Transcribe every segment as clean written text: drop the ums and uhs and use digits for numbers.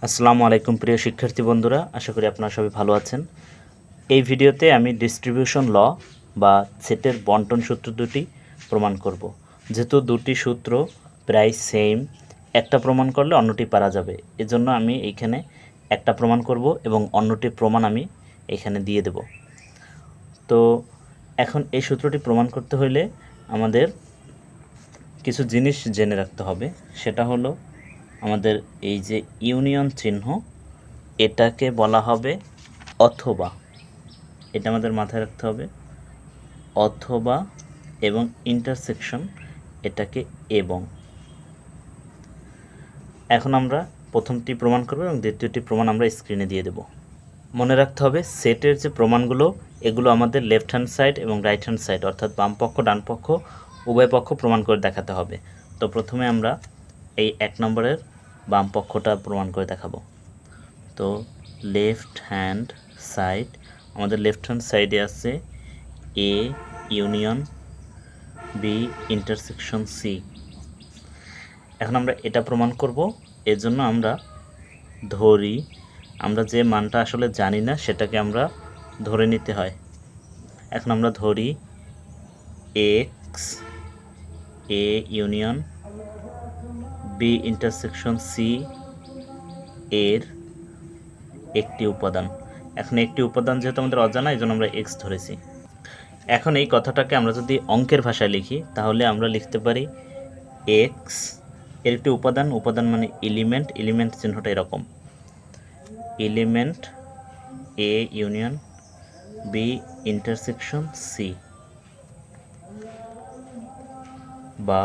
আসসালামু আলাইকুম প্রিয় শিক্ষার্থী বন্ধুরা, আশা করি আপনারা সবাই ভালো আছেন। এই ভিডিওতে আমি ডিস্ট্রিবিউশন ল বা সেটের বন্টন সূত্র দুটি প্রমাণ করব। যেহেতু দুটি সূত্র প্রায় সেম, একটা প্রমাণ করলে অন্যটি পারা যাবে, এজন্য আমি এইখানে একটা প্রমাণ করব এবং অন্যটির প্রমাণ আমি এখানে দিয়ে দেব। তো এখন এই সূত্রটি প্রমাণ করতে হলে আমাদের কিছু জিনিস জেনে রাখতে হবে। সেটা হলো আমাদের এই যে ইউনিয়ন চিহ্ন, এটাকে বলা হবে অথবা, এটা আমাদের মাথায় রাখতে হবে, অথবা, এবং ইন্টারসেকশন এটাকে এবং। এখন আমরা প্রথমটি প্রমাণ করব এবং দ্বিতীয়টি প্রমাণ আমরা স্ক্রিনে দিয়ে দেব। মনে রাখতে হবে সেটের যে প্রমাণগুলো, এগুলো আমাদের লেফট হ্যান্ড সাইড এবং রাইট হ্যান্ড সাইড অর্থাৎ বাম পক্ষ ডান পক্ষ উভয় পক্ষ প্রমাণ করে দেখাতে হবে। তো প্রথমে আমরা এই 1 নম্বরের বাম পক্ষটা প্রমাণ করে দেখাবো। তো লেফট হ্যান্ড সাইড, আমাদের লেফট হ্যান্ড সাইডে আছে A union B intersection C. এখন আমরা এটা প্রমাণ করব, এর জন্য আমরা ধরি, আমরা যে মানটা আসলে জানি না সেটাকে আমরা ধরে নিতে হয়। এখন আমরা ধরি X A union B intersection C এর একটি উপাদান। এখন একটি উপাদান যেহেতু আমাদের অজানা, এই জন্য আমরা এক্স ধরেছি। এখন এই কথাটাকে আমরা যদি অঙ্কের ভাষায় লিখি তাহলে আমরা লিখতে পারি এক্স এর একটি উপাদান, উপাদান মানে এলিমেন্ট, এলিমেন্ট চিহ্নটা এরকম, element A union B intersection C, বা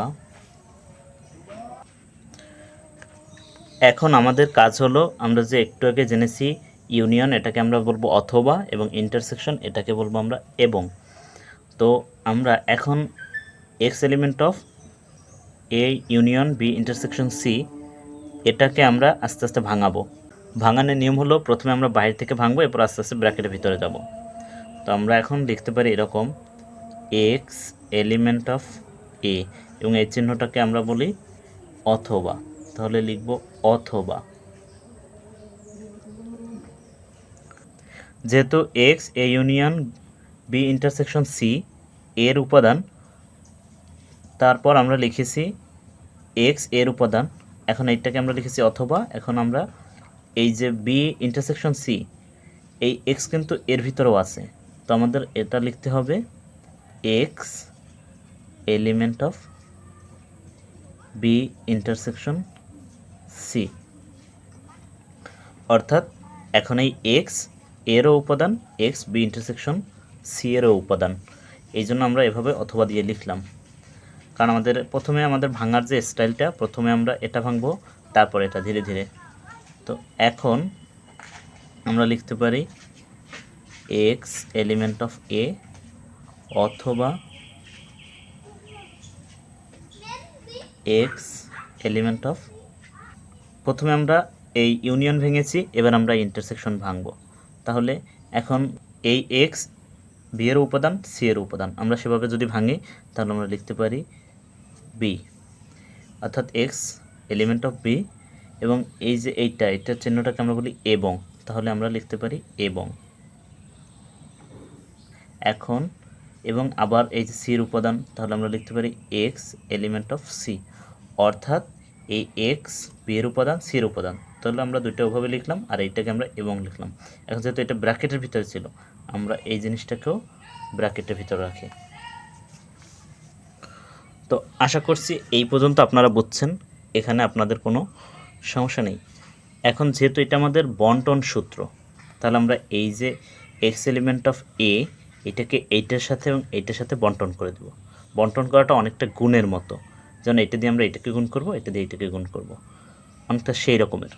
এখন আমাদের কাজ হলো আমরা যে একটু আগে জেনেছি ইউনিয়ন, এটাকে আমরা বলবো অথবা, এবং ইন্টারসেকশন এটাকে বলবো আমরা এবং। তো আমরা এখন X element of A union B intersection C এটাকে আমরা আস্তে আস্তে ভাঙাবো। ভাঙানোর নিয়ম হলো প্রথমে আমরা বাইরে থেকে ভাঙবো, এরপর আস্তে আস্তে ব্র্যাকেটের ভিতরে যাব। তো আমরা এখন লিখতে পারি এরকম এক্স এলিমেন্ট অফ এ, এবং এই চিহ্নটাকে আমরা বলি অথবা, তাহলে লিখব অথবা। যেহেতু X A union B intersection C এর উপাদান, তারপর আমরা লিখেছি এক্স এর উপাদান, এখন এইটাকে আমরা লিখেছি অথবা। এখন আমরা এই যে বি ইন্টারসেকশন সি, এই এক্স কিন্তু এর ভিতরেও আছে, তো আমাদের এটা লিখতে হবে X element of B intersection C. অর্থাৎ এখন এই এক্স এরও উপাদান, এক্স বি ইন্টারসেকশন সি এরও উপাদান, এই জন্য আমরা এভাবে অথবা দিয়ে লিখলাম। কারণ আমাদের প্রথমে আমাদের ভাঙার যে স্টাইলটা, প্রথমে আমরা এটা ভাঙবো, তারপর এটা ধীরে ধীরে। তো এখন আমরা লিখতে পারি এক্স এলিমেন্ট অফ এ অথবা এক্স এলিমেন্ট অফ, প্রথমে আমরা এই ইউনিয়ন ভেঙেছি, এবার আমরা ইন্টারসেকশন ভাঙবো। তাহলে এখন এই এক্স বি এর উপাদান সি এর উপাদান, আমরা সেভাবে যদি ভাঙি তাহলে আমরা লিখতে পারি বি, অর্থাৎ এক্স এলিমেন্ট অফ বি, এবং এই যে এইটার চিহ্নটাকে আমরা বলি এবং, তাহলে আমরা লিখতে পারি এবং। এখন এবং আবার এই যে সির উপাদান, তাহলে আমরা লিখতে পারি এক্স এলিমেন্ট অফ সি, অর্থাৎ এই এক্স বি এর উপাদান সি এর উপাদান, তাহলে আমরা দুইটা ওভাবে লিখলাম আর এইটাকে আমরা এবং লিখলাম। এখন যেহেতু এটা ব্র্যাকেটের ভিতরে ছিল, আমরা এই জিনিসটাকেও ব্র্যাকেটের ভিতরে রাখি। তো আশা করছি এই পর্যন্ত আপনারা বুঝছেন, এখানে আপনাদের কোনো সমস্যা নেই। এখন যেহেতু এটা আমাদের বন্টন সূত্র, তাহলে আমরা এই যে এক্স এলিমেন্ট অফ এ, এটাকে এইটার সাথে এবং এইটার সাথে বন্টন করে দেব। বন্টন করাটা অনেকটা গুণের মতো, যেমন এটা দিয়ে আমরা এটাকে গুণ করব, এটা দিয়ে এটাকে গুণ করব, অনেকটা সেই রকমের।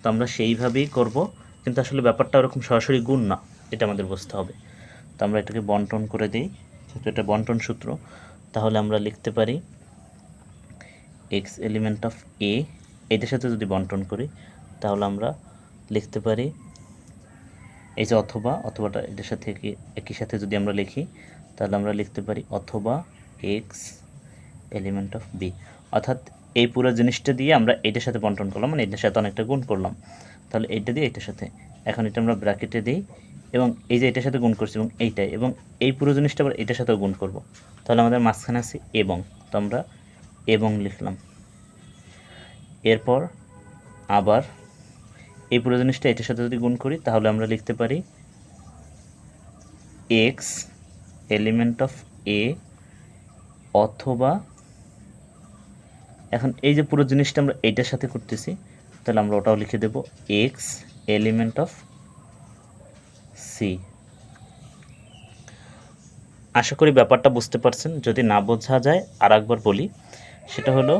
তো আমরা সেইভাবেই করব, কিন্তু আসলে ব্যাপারটা ওরকম সরাসরি গুণ না, এটা আমাদের বুঝতে হবে। তো আমরা এটাকে বন্টন করে দিই, যেহেতু এটা বন্টন সূত্র, তাহলে আমরা লিখতে পারি এক্স এলিমেন্ট অফ এ, এটার সাথে যদি বন্টন করি তাহলে আমরা লিখতে পারি এই যে অথবাটা এটার সাথে একই সাথে যদি আমরা লিখি তাহলে আমরা লিখতে পারি অথবা এক্স এলিমেন্ট অফ বি, অর্থাৎ এই পুরো জিনিসটা দিয়ে আমরা এটার সাথে বন্টন করলাম, মানে এটার সাথে অনেকটা গুণ করলাম, তাহলে এইটা দিয়ে এইটার সাথে, এখন এটা আমরা ব্র্যাকেটে দিই এবং এই যে এটার সাথে গুণ করছি এবং এইটাই, এবং এই পুরো জিনিসটা আবার এটার সাথেও গুণ করব। তাহলে আমাদের মাঝখানে আছে এবং, তো আমরা এবং লিখলাম। এরপর আবার এই পুরো জিনিসটা এটার সাথে যদি গুণ করি তাহলে আমরা লিখতে পারি এক্স এলিমেন্ট অফ এ অথবা, এখন এই যে পুরো জিনিসটা আমরা এইটার সাথে করতেছি, তাহলে আমরা ওটাও লিখে দেব এক্স এলিমেন্ট অফ সি। আশা করি ব্যাপারটা বুঝতে পারছেন। যদি না বোঝা যায় আর একবার বলি, সেটা হলো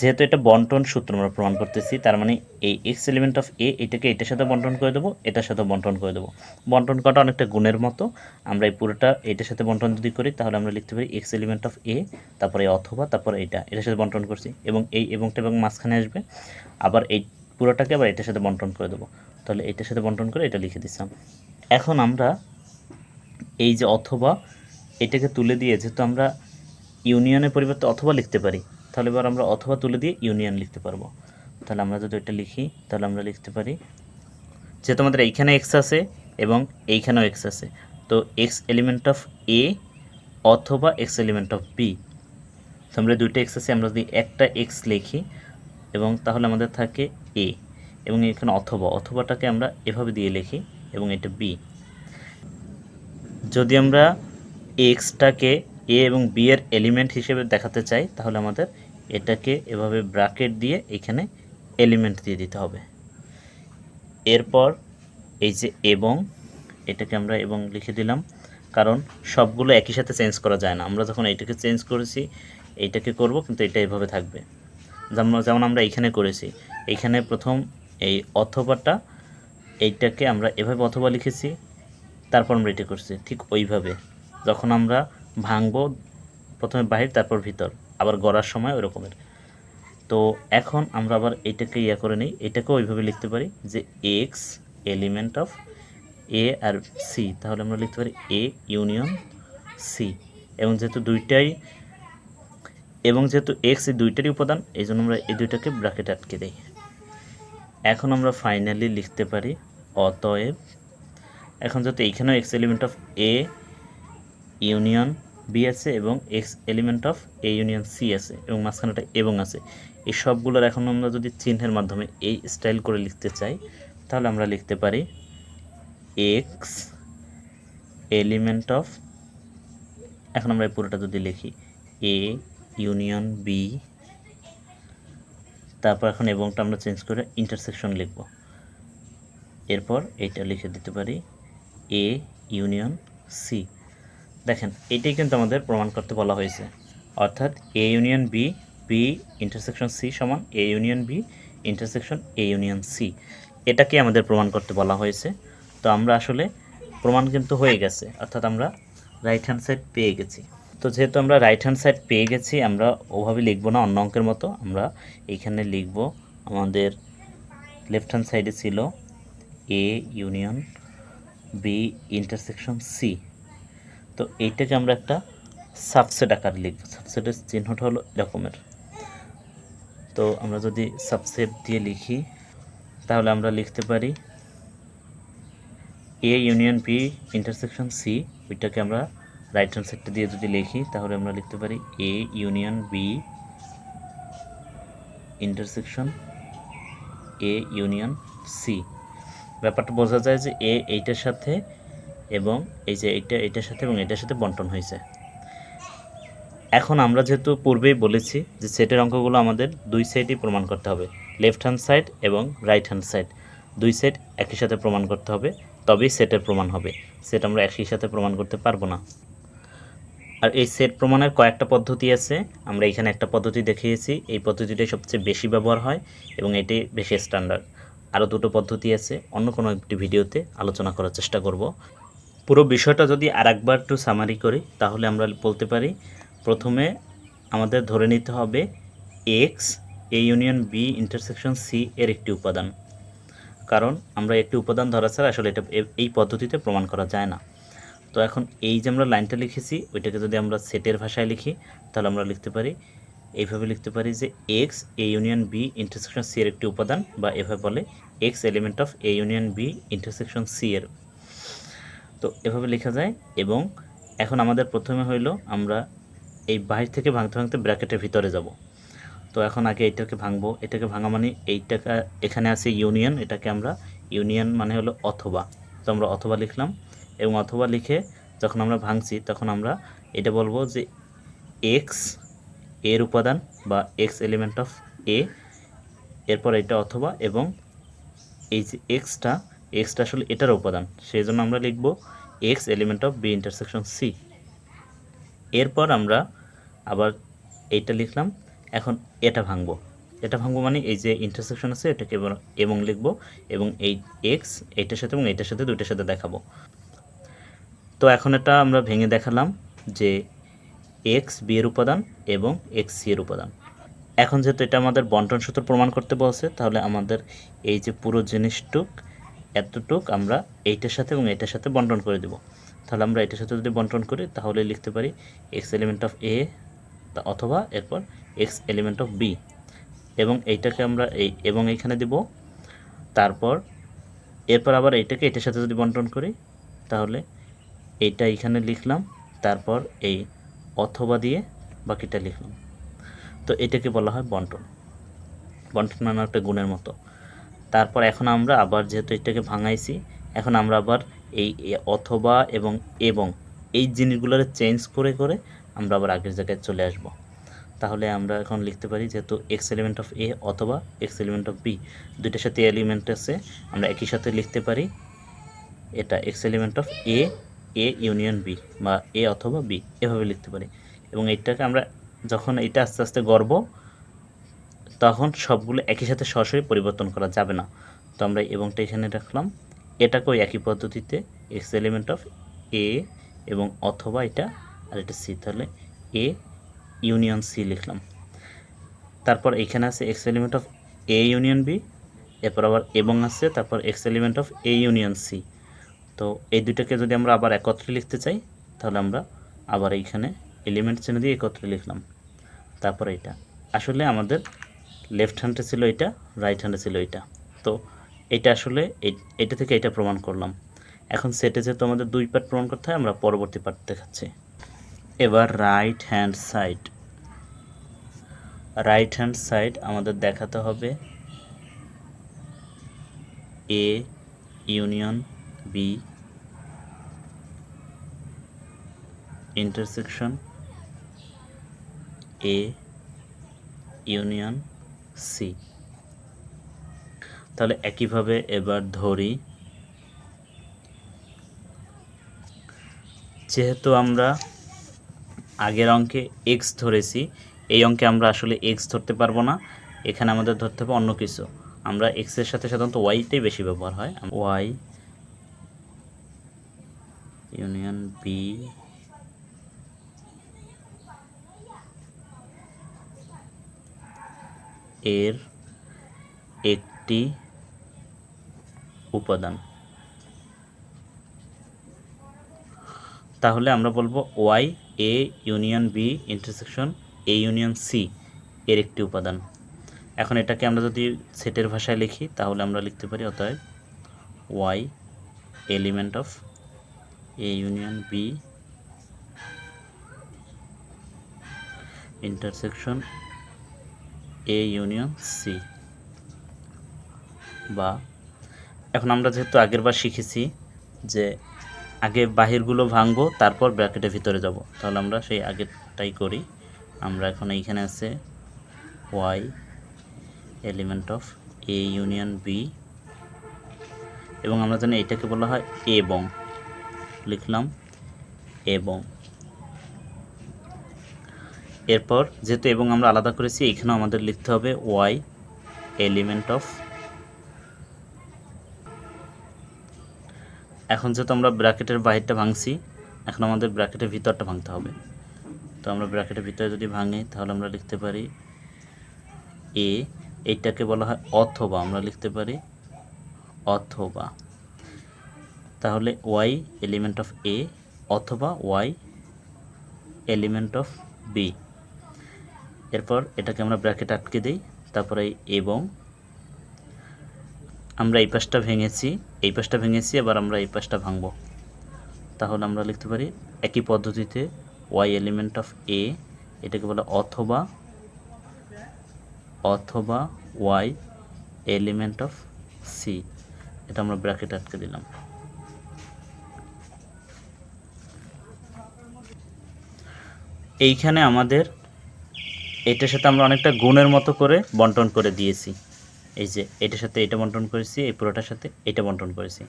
যেহেতু এটা বন্টন সূত্র আমরা প্রমাণ করতেছি, তার মানে এই এক্স এলিমেন্ট অফ এ এটাকে এটার সাথে বন্টন করে দেবো, এটার সাথে বন্টন করে দেবো। বন্টন করাটা অনেকটা গুণের মতো। আমরা এই পুরোটা এটার সাথে বন্টন যদি করি তাহলে আমরা লিখতে পারি এক্স এলিমেন্ট অফ এ, তারপরে অথবা, তারপরে এটার সাথে বন্টন করছি এবং এই এবংটা এবং মাঝখানে আসবে, আবার এই পুরোটাকে আবার এটার সাথে বন্টন করে দেবো। তাহলে এটার সাথে বন্টন করে এটা লিখে দিচ্ছিলাম। এখন আমরা এই যে অথবা এটাকে তুলে দিয়ে, যেহেতু আমরা ইউনিয়নের পরিবর্তে অথবা লিখতে পারি, তাহলে এবার আমরা অথবা তুলে দিয়ে ইউনিয়ন লিখতে পারবো। তাহলে আমরা যদি এটা লিখি তাহলে আমরা লিখতে পারি, যেহেতু আমাদের এইখানে এক্স আছে এবং এইখানেও এক্স আছে, তো এক্স এলিমেন্ট অফ এ অথবা এক্স এলিমেন্ট অফ বি। তো আমরা দুইটা এক্স আছে, আমরা যদি একটা এক্স লিখি এবং তাহলে আমাদের থাকে এ, এবং এখানে অথবাটাকে আমরা এভাবে দিয়ে লিখি এবং এটা বি। যদি আমরা এক্সটাকে এ এবং বি এর এলিমেন্ট হিসেবে দেখাতে চাই তাহলে আমাদের এটাকে এভাবে ব্র্যাকেট দিয়ে এখানে এলিমেন্ট দিয়ে দিতে হবে। এরপর এই যে এবং, এটাকে আমরা এবং লিখে দিলাম, কারণ সবগুলো একই সাথে চেঞ্জ করা যায় না। আমরা যখন এইটাকে চেঞ্জ করেছি এইটাকে করব, কিন্তু এটা এভাবে থাকবে। যেমন আমরা এইখানে করেছি, এইখানে প্রথম এই অথবাটা এইটাকে আমরা এভাবে অথবা লিখেছি, তারপর আমরা এটা করছি ঠিক ওইভাবে। যখন আমরা ভাঙবো প্রথমে বাহির তারপর ভিতর, আবার গড়ার সময় ওই রকমের। তো এখন আমরা আবার এটাকে করে নিই, এটাকেও ওইভাবে লিখতে পারি যে এক্স এলিমেন্ট অফ এ আর সি, তাহলে আমরা লিখতে পারি এ ইউনিয়ন সি। এবং যেহেতু এক্স এই দুইটারই উপাদান, এই জন্য আমরা এই দুইটাকে ব্র্যাকেট আটকে দিই। এখন আমরা ফাইনালি লিখতে পারি অতএব, এখন যেহেতু এইখানেও X element of A union B আছে এবং X element of A union C আছে এবং মাঝখানেটা এবং আছে, এই সবগুলোর এখন আমরা যদি চিহ্নের মাধ্যমে এই স্টাইল করে লিখতে চাই তাহলে আমরা লিখতে পারি এক্স এলিমেন্ট অফ, এখন আমরা এই পুরোটা যদি লিখি এ ইউনিয়ন বি, তারপর এখন এবংটা আমরা চেঞ্জ করে ইন্টারসেকশন লিখব। এরপর এইটা লিখে দিতে পারি এ ইউনিয়ন সি। দেখেন এটাই কিন্তু আমাদের প্রমাণ করতে বলা হয়েছে, অর্থাৎ A union B, B intersection C সমান A union B intersection A union C, এটাকে আমাদের প্রমাণ করতে বলা হয়েছে। তো আমরা আসলে প্রমাণ কিন্তু হয়ে গেছে, অর্থাৎ আমরা রাইট হ্যান্ড সাইড পেয়ে গেছি। তো যেহেতু আমরা রাইট হ্যান্ড সাইড পেয়ে গেছি, আমরা ওভাবে লিখবো না অন্য অঙ্কের মতো, আমরা এইখানে লিখব আমাদের লেফট হ্যান্ড সাইডে ছিল A union B intersection C, তো এইটাকে আমরা একটা সাবসেট আকারে লিখব। সাবসেটের চিহ্নটা হলো এরকমের। তো আমরা যদি সাবসেট দিয়ে লিখি তাহলে আমরা লিখতে পারি A union B intersection C, ওইটাকে আমরা রাইট হ্যান্ড সাইডটা দিয়ে যদি লিখি তাহলে আমরা লিখতে পারি A union B intersection A union C. ব্যাপারটা বোঝা যায় যে এ এইটার সাথে এবং এই যে এইটার সাথে এবং এটার সাথে বন্টন হয়েছে। এখন আমরা যেহেতু পূর্বেই বলেছি যে সেটের অঙ্কগুলো আমাদের দুই সাইডেই প্রমাণ করতে হবে, লেফট হ্যান্ড সাইড এবং রাইট হ্যান্ড সাইড, দুই সাইড একই সাথে প্রমাণ করতে হবে, তবেই সেটের প্রমাণ হবে। সেট আমরা একই সাথে প্রমাণ করতে পারবো না। আর এই সেট প্রমাণের কয়েকটা পদ্ধতি আছে, আমরা এখানে একটা পদ্ধতি দেখিয়েছি, এই পদ্ধতিটাই সবচেয়ে বেশি ব্যবহার হয় এবং এটাই বেশি স্ট্যান্ডার্ড। আরও দুটো পদ্ধতি আছে, অন্য কোনো একটি ভিডিওতে আলোচনা করার চেষ্টা করব। পুরো বিষয়টা যদি আরেকবার একটু সামারি করি তাহলে আমরা বলতে পারি, প্রথমে আমাদের ধরে নিতে হবে X A union B intersection C এর একটি উপাদান, কারণ আমরা একটি উপাদান ধরা ছাড়া আসলে এটা এই পদ্ধতিতে প্রমাণ করা যায় না। তো এখন এই যে আমরা লাইনটা লিখেছি ওইটাকে যদি আমরা সেটের ভাষায় লিখি তাহলে আমরা লিখতে পারি এইভাবে লিখতে পারি যে x A union B intersection C এর একটি উপাদান, বা এভাবে বলে x element of A union B intersection C এর। তো এভাবে লেখা যায়। এবং এখন আমাদের প্রথমে হইল আমরা এই বাহির থেকে ভাঙতে ভাঙতে ব্র্যাকেটের ভিতরে যাব। তো এখন আগে এইটাকে ভাঙবো। এটাকে ভাঙা মানে এইটাকে, এখানে আছে ইউনিয়ন, এটাকে আমরা ইউনিয়ন মানে হলো অথবা, তো আমরা অথবা লিখলাম। এবং অথবা লিখে যখন আমরা ভাঙছি তখন আমরা এটা বলবো যে এক্স এর উপাদান বা এক্স এলিমেন্ট অফ এ, এরপর এটা অথবা, এবং এই যে এক্সটা আসলে এটার উপাদান, সেই জন্য আমরা লিখব x element of B intersection C. এরপর আমরা আবার এইটা লিখলাম। এখন এটা ভাঙবো মানে এই যে ইন্টারসেকশন আছে এটাকে এবং লিখব, এবং এই এক্স এইটার সাথে এবং এইটার সাথে দুইটার সাথে দেখাবো। তো এখন এটা আমরা ভেঙে দেখালাম যে এক্স বি এর উপাদান এবং এক্স সি এর উপাদান। এখন যেহেতু এটা আমাদের বন্টন সূত্র প্রমাণ করতে বলছে, তাহলে আমাদের এই যে পুরো জিনিসটুক এতটুক আমরা এইটার সাথে এবং এইটার সাথে বন্টন করে দেব। তাহলে আমরা এটার সাথে যদি বন্টন করি তাহলে লিখতে পারি এক্স এলিমেন্ট অফ এ অথবা এরপর এক্স এলিমেন্ট অফ বি, এবং এইটাকে আমরা এই এবং এইখানে দিব। তারপর এরপর আবার এইটাকে এটার সাথে যদি বন্টন করি তাহলে এইটা এইখানে লিখলাম, তারপর এই অথবা দিয়ে বাকিটা লিখলাম। তো এটাকে বলা হয় বন্টন। বন্টন মানে একটা গুণের মতো। তারপর এখন আমরা আবার যেহেতু এটাকে ভাঙাইছি, এখন আমরা আবার এই অথবা এবং এই জিনিসগুলোর চেঞ্জ করে করে আমরা আবার আগের জায়গায় চলে আসব। তাহলে আমরা এখন লিখতে পারি যেহেতু এক্স এলিমেন্ট অফ এ অথবা এক্স এলিমেন্ট অফ বি দুইটার সাথে এলিমেন্ট আছে, আমরা একই সাথে লিখতে পারি এটা x element of A union B, বা এ অথবা বি, এভাবে লিখতে পারি। এবং এইটাকে আমরা যখন এটা আস্তে আস্তে গড়ব তখন সবগুলো একই সাথে সরাসরি পরিবর্তন করা যাবে না। তো আমরা এবংটা এখানে রাখলাম। এটাকেও একই পদ্ধতিতে এক্স এলিমেন্ট অফ এ এবং অথবা এটা আর এটা সি, তাহলে এ ইউনিয়ন সি লিখলাম। তারপর এখানে আছে x element of A union B, এরপর আবার এবং আছে, তারপর x element of A union C. তো এই দুটাকে যদি আমরা আবার একত্রে লিখতে চাই তাহলে আমরা আবার এইখানে এলিমেন্ট চিহ্ন দিয়ে একত্রে লিখলাম। তারপর এটা আসলে আমাদের লেফট হ্যান্ডে ছিল এটা, রাইট হ্যান্ডে ছিল এটা। তো এটা আসলে এটা থেকে এটা প্রমাণ করলাম। এখন সেটে যেহেতু আমাদের দুই পার্ট প্রমাণ করতে হয়, আমরা পরবর্তী পার্ট দেখাচ্ছি। এবার রাইট হ্যান্ড সাইড আমাদের দেখাতে হবে A union B intersection A union C. তাহলে একইভাবে এবার ধরি, যেহেতু আমরা আগের অঙ্কে এক্স ধরেছি, এই অঙ্কে আমরা আসলে এক্স ধরতে পারবো না, এখানে আমাদের ধরতে হবে অন্য কিছু। আমরা এক্সের সাথে সাধারণত ওয়াইটাই বেশি ব্যবহার হয়। ওয়াই ইউনিয়ন বি এর একটি উপাদান। তাহলে আমরা বলবো y A union B intersection A union C এর একটি উপাদান। এখন এটাকে আমরা যদি সেটের ভাষায় লিখি তাহলে আমরা লিখতে পারি অতএব y element of A union B intersection A union C. বা এখন আমরা যেহেতু আগের বার শিখেছি যে আগে বাহিরগুলো ভাঙবো তারপর ব্র্যাকেটের ভিতরে যাব, তাহলে আমরা সেই আগেরটাই করি। আমরা এখন এইখানে আছে y element of A union B, এবং আমরা জানি এটাকে বলা হয় এবং, লিখলাম এবং। এরপর যেহেতু এবং আমরা আলাদা করেছি, এখানেও আমাদের লিখতে হবে ওয়াই এলিমেন্ট অফ, এখন যেহেতু আমরা ব্র্যাকেটের বাহিরটা ভাঙছি, এখন আমাদের ব্র্যাকেটের ভিতরটা ভাঙতে হবে। তো আমরা ব্র্যাকেটের ভিতরে যদি ভাঙি তাহলে আমরা লিখতে পারি এ, এইটাকে বলা হয় অথবা, আমরা লিখতে পারি অথবা। তাহলে ওয়াই এলিমেন্ট অফ এ অথবা ওয়াই এলিমেন্ট অফ বি। এরপর এটাকে আমরা ব্র্যাকেট আটকে দিই, তারপরে এবং আমরা এই পাশটা ভেঙেছি, এই পাশটা ভেঙেছি, এবার আমরা এই পাশটা ভাঙবো। তাহলে আমরা লিখতে পারি একই পদ্ধতিতে ওয়াই এলিমেন্ট অফ এ, এটাকে বলে অথবা অথবা ওয়াই এলিমেন্ট অফ সি, এটা আমরা ব্র্যাকেট আটকে দিলাম। এইখানে আমাদের এটার সাথে আমরা অনেকটা গুণের মতো করে বন্টন করে দিয়েছি। এই যে এটার সাথে এটা বন্টন করেছি, এই পুরোটার সাথে এটা বন্টন করেছি।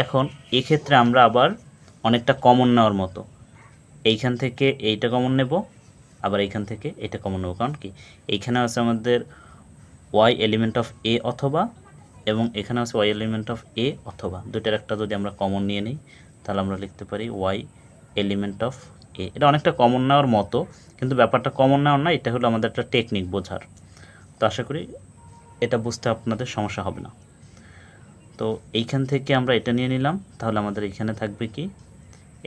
এখন এক্ষেত্রে আমরা আবার অনেকটা কমন নেওয়ার মতো, এইখান থেকে এইটা কমন নেব, আবার এইখান থেকে এটা কমন নেব। কারণ কি এইখানে আছে আমাদের ওয়াই এলিমেন্ট অফ এ অথবা, এবং এখানে আছে ওয়াই এলিমেন্ট অফ এ অথবা, দুইটার একটা যদি আমরা কমন নিয়ে নিই তাহলে আমরা লিখতে পারি ওয়াই এলিমেন্ট অফ এ। এটা অনেকটা কমন নেওয়ার মতো, কিন্তু ব্যাপারটা কমন নেওয়ার না, এটা হলো আমাদের একটা টেকনিক বোঝার। তো আশা করি এটা বুঝতে আপনাদের সমস্যা হবে না। তো এইখান থেকে আমরা এটা নিয়ে নিলাম, তাহলে আমাদের এইখানে থাকবে কি,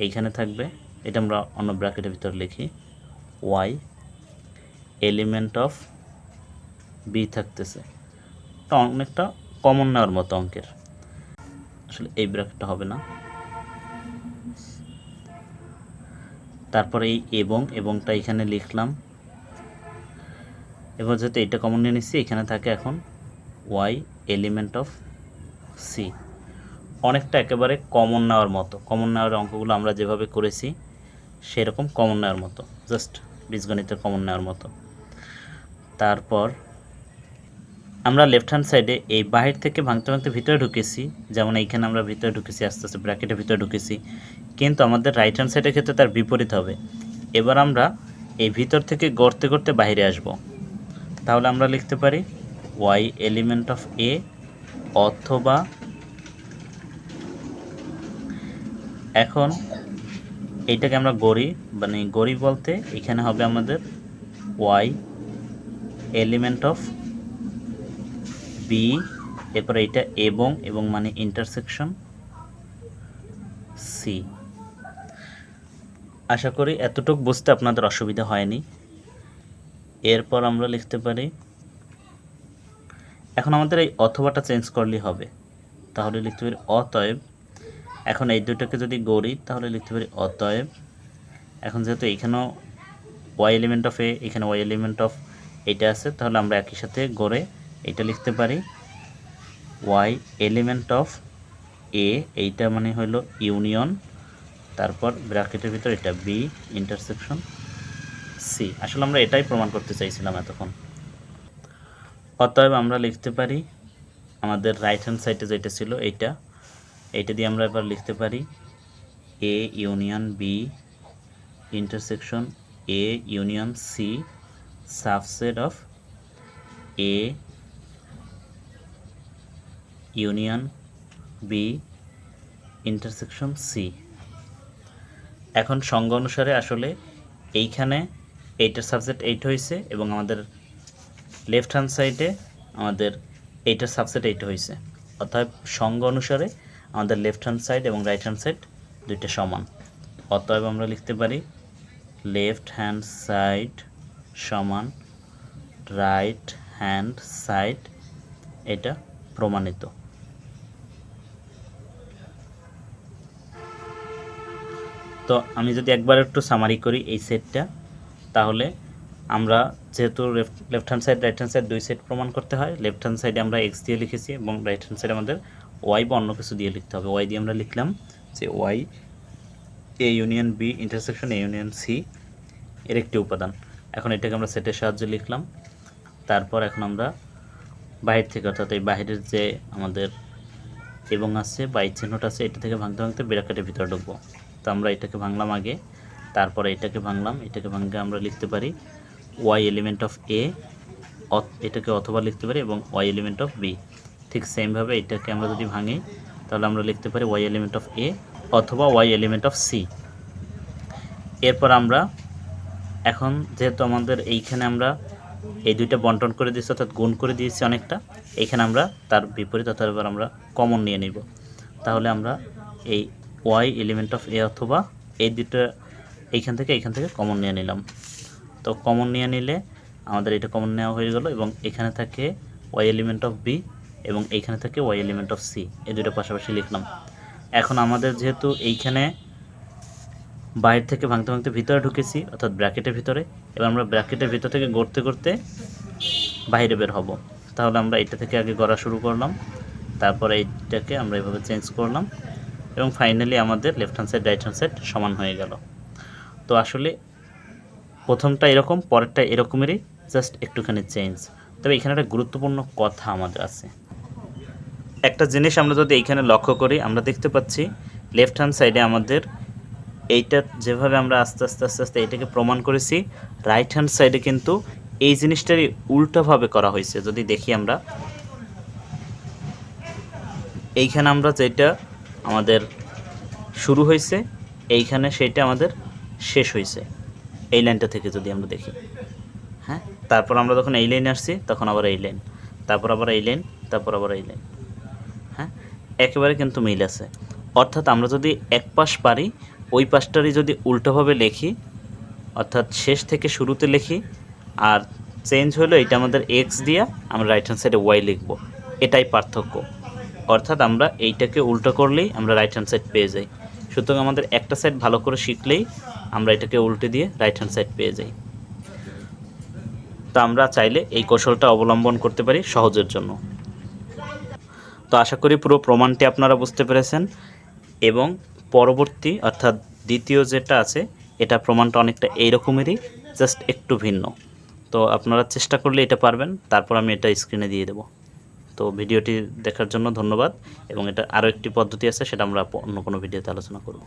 এইখানে থাকবে, এটা আমরা অন্য ব্র্যাকেটের ভিতর লিখি ওয়াই এলিমেন্ট অফ বি থাকতেছে। এটা অনেকটা কমন নেওয়ার মতো অঙ্কের, আসলে এই ব্র্যাকেটটা হবে না। তারপরে এই এবংটা এখানে লিখলাম, এবার যেহেতু এটা কমন নিয়ে নিচ্ছি, এখানে থাকে এখন ওয়াই এলিমেন্ট অফ সি। অনেকটা একেবারে কমন নেওয়ার মতো, কমন নেওয়ার অঙ্কগুলো আমরা যেভাবে করেছি সেরকম কমন নেওয়ার মতো, জাস্ট বীজগণিতের কমন নেওয়ার মতো। তারপর আমরা লেফট হ্যান্ড সাইডে এই বাহির থেকে ভাঙতে ভাঙতে ভিতরে ঢুকেছি, যেমন এইখানে আমরা ভিতরে ঢুকেছি, আস্তে আস্তে ব্র্যাকেটের ভিতরে ঢুকেছি, কিন্তু আমাদের রাইট হ্যান্ড সাইডের ক্ষেত্রে তার বিপরীত হবে। এবার আমরা এই ভিতর থেকে গড়তে গড়তে বাইরে আসব। তাহলে আমরা লিখতে পারি ওয়াই এলিমেন্ট অফ এ অথবা, এখন এইটাকে আমরা গড়ি, মানে গড়ি বলতে এখানে হবে আমাদের ওয়াই এলিমেন্ট অফ বি, এরপর এইটা এবং মানে ইন্টারসেকশন সি। আশা করি এতটুকু বুঝতে আপনাদের অসুবিধা হয়নি। এরপর আমরা লিখতে পারি, এখন আমাদের এই অথবাটা চেঞ্জ করলেই হবে, তাহলে লিখতে পারি অতএব, এখন এই দুটোকে যদি গড়ি তাহলে লিখতে পারি অতএব, এখন যেহেতু এইখানেও ওয়াই এলিমেন্ট অফ এ, এখানে ওয়াই এলিমেন্ট অফ এইটা আছে, তাহলে আমরা একই সাথে গড়ে এটা লিখতে পারি ওয়াই এলিমেন্ট অফ এ, এইটা মানে হলো ইউনিয়ন, তারপর ব্র্যাকেটের ভিতর এটা বি ইন্টারসেকশন সি। আসলে আমরা এটাই প্রমাণ করতে চাইছিলাম এতক্ষণ। অতএব আমরা লিখতে পারি আমাদের রাইট হ্যান্ড সাইডে যেটা ছিল এইটা দিয়ে আমরা এবার লিখতে পারি A union B intersection A union C subset of A union B intersection C. এখন সংজ্ঞা অনুসারে আসলে এইখানে এইটার সাবসেট এইট হয়েছে, এবং আমাদের লেফট হ্যান্ড সাইডে আমাদের এইটার সাবসেট এইট হয়েছে, অর্থাৎ সংজ্ঞা অনুসারে আমাদের লেফট হ্যান্ড সাইড এবং রাইট হ্যান্ড সাইড দুইটা সমান। অতএব আমরা লিখতে পারি লেফট হ্যান্ড সাইড সমান রাইট হ্যান্ড সাইড, এটা প্রমাণিত। তো আমি যদি একবার একটু সামারি করি এই সেটটা, তাহলে আমরা যেহেতু left hand side right hand side দুই সেট প্রমাণ করতে হয়, লেফট হ্যান্ড সাইডে আমরা এক্স দিয়ে লিখেছি এবং রাইট হ্যান্ড সাইডে আমাদের ওয়াই বা অন্য কিছু দিয়ে লিখতে হবে। ওয়াই দিয়ে আমরা লিখলাম যে y A union B intersection A union C এর একটি উপাদান। এখন এটাকে আমরা সেটের সাহায্যে লিখলাম। তারপর এখন আমরা বাহির থেকে, অর্থাৎ এই বাহিরের যে আমাদের এবং আছে বা এই চিহ্নটা আছে, এটা থেকে ভাঙতে ভাঙতে ব্র্যাকেটের ভিতরে ঢুকবো। তো আমরা এটাকে ভাঙলাম আগে, তারপরে এটাকে ভাঙলাম, এটাকে ভাঙলে আমরা লিখতে পারি ওয়াই এলিমেন্ট অফ এ, এটাকে অথবা লিখতে পারি, এবং ওয়াই এলিমেন্ট অফ বি। ঠিক সেমভাবে এটাকে আমরা যদি ভাঙি তাহলে আমরা লিখতে পারি ওয়াই এলিমেন্ট অফ এ অথবা ওয়াই এলিমেন্ট অফ সি। এরপর আমরা এখন যেহেতু আমাদের এইখানে আমরা এই দুইটা বন্টন করে দিয়েছি, অর্থাৎ গুণ করে দিয়েছি অনেকটা, এইখানে আমরা তার বিপরীত, অর্থাৎ এবার আমরা কমন নিয়ে নিব। তাহলে আমরা এই ওয়াই এলিমেন্ট অফ এ অথবা এই দুটো এইখান থেকে কমন নিয়ে নিলাম। তো কমন নিয়ে নিলে আমাদের এটা কমন নেওয়া হয়ে গেল এবং এখানে থাকে ওয়াই এলিমেন্ট অফ বি এবং এইখানে থাকে ওয়াই এলিমেন্ট অফ সি, এই দুটো পাশাপাশি লিখলাম। এখন আমাদের যেহেতু এইখানে বাইরে থেকে ভাঙতে ভাঙতে ভিতরে ঢুকেছি অর্থাৎ ব্র্যাকেটের ভিতরে, এবার আমরা ব্র্যাকেটের ভিতর থেকে গড়তে গড়তে বাইরে বের হব। তাহলে আমরা এটা থেকে আগে গড়া শুরু করলাম, তারপরে এইটাকে আমরা এভাবে চেঞ্জ করলাম এবং ফাইনালি আমাদের left hand side right hand side সমান হয়ে গেল। তো আসলে প্রথমটা এরকম, পরেরটা এরকমেরই, জাস্ট একটুখানি চেঞ্জ। তবে এখানে একটা গুরুত্বপূর্ণ কথা আমাদের আছে। একটা জিনিস আমরা যদি এইখানে লক্ষ্য করি, আমরা দেখতে পাচ্ছি লেফট হ্যান্ড সাইডে আমাদের এইটা যেভাবে আমরা আস্তে আস্তে আস্তে আস্তে এটাকে প্রমাণ করেছি, রাইট হ্যান্ড সাইডে কিন্তু এই জিনিসটারই উল্টোভাবে করা হয়েছে। যদি দেখি আমরা এইখানে আমরা যেটা আমাদের শুরু হয়েছে এইখানে সেইটা আমাদের শেষ হয়েছে এই লাইনটা থেকে যদি আমরা দেখি, হ্যাঁ। তারপর আমরা যখন এই লাইনে আসছি তখন আবার এই লাইন, তারপর আবার এই লাইন, তারপর আবার এই লাইন, হ্যাঁ, একেবারে কিন্তু মিল আছে। অর্থাৎ আমরা যদি এক পাশ পারি ওই পাশটারই যদি উল্টোভাবে লিখি, অর্থাৎ শেষ থেকে শুরুতে লিখি, আর চেঞ্জ হলো এটা আমাদের এক্স দিয়া আমরা রাইট হ্যান্ড সাইডে ওয়াই লিখব, এটাই পার্থক্য। অর্থাৎ আমরা এইটাকে উল্টো করলেই আমরা রাইট হ্যান্ড সাইড পেয়ে যাই। সুতরাং আমাদের একটা সাইড ভালো করে শিখলেই আমরা এটাকে উল্টে দিয়ে রাইট হ্যান্ড সাইড পেয়ে যাই। তো আমরা চাইলে এই কৌশলটা অবলম্বন করতে পারি সহজের জন্য। তো আশা করি পুরো প্রমাণটি আপনারা বুঝতে পেরেছেন এবং পরবর্তী অর্থাৎ দ্বিতীয় যেটা আছে এটা প্রমাণটা অনেকটা এইরকমেরই, জাস্ট একটু ভিন্ন। তো আপনারা চেষ্টা করলে এটা পারবেন, তারপর আমি এটা স্ক্রিনে দিয়ে দেব। তো ভিডিওটি দেখার জন্য ধন্যবাদ এবং এটা আরও একটি পদ্ধতি আছে, সেটা আমরা অন্য কোনো ভিডিওতে আলোচনা করব।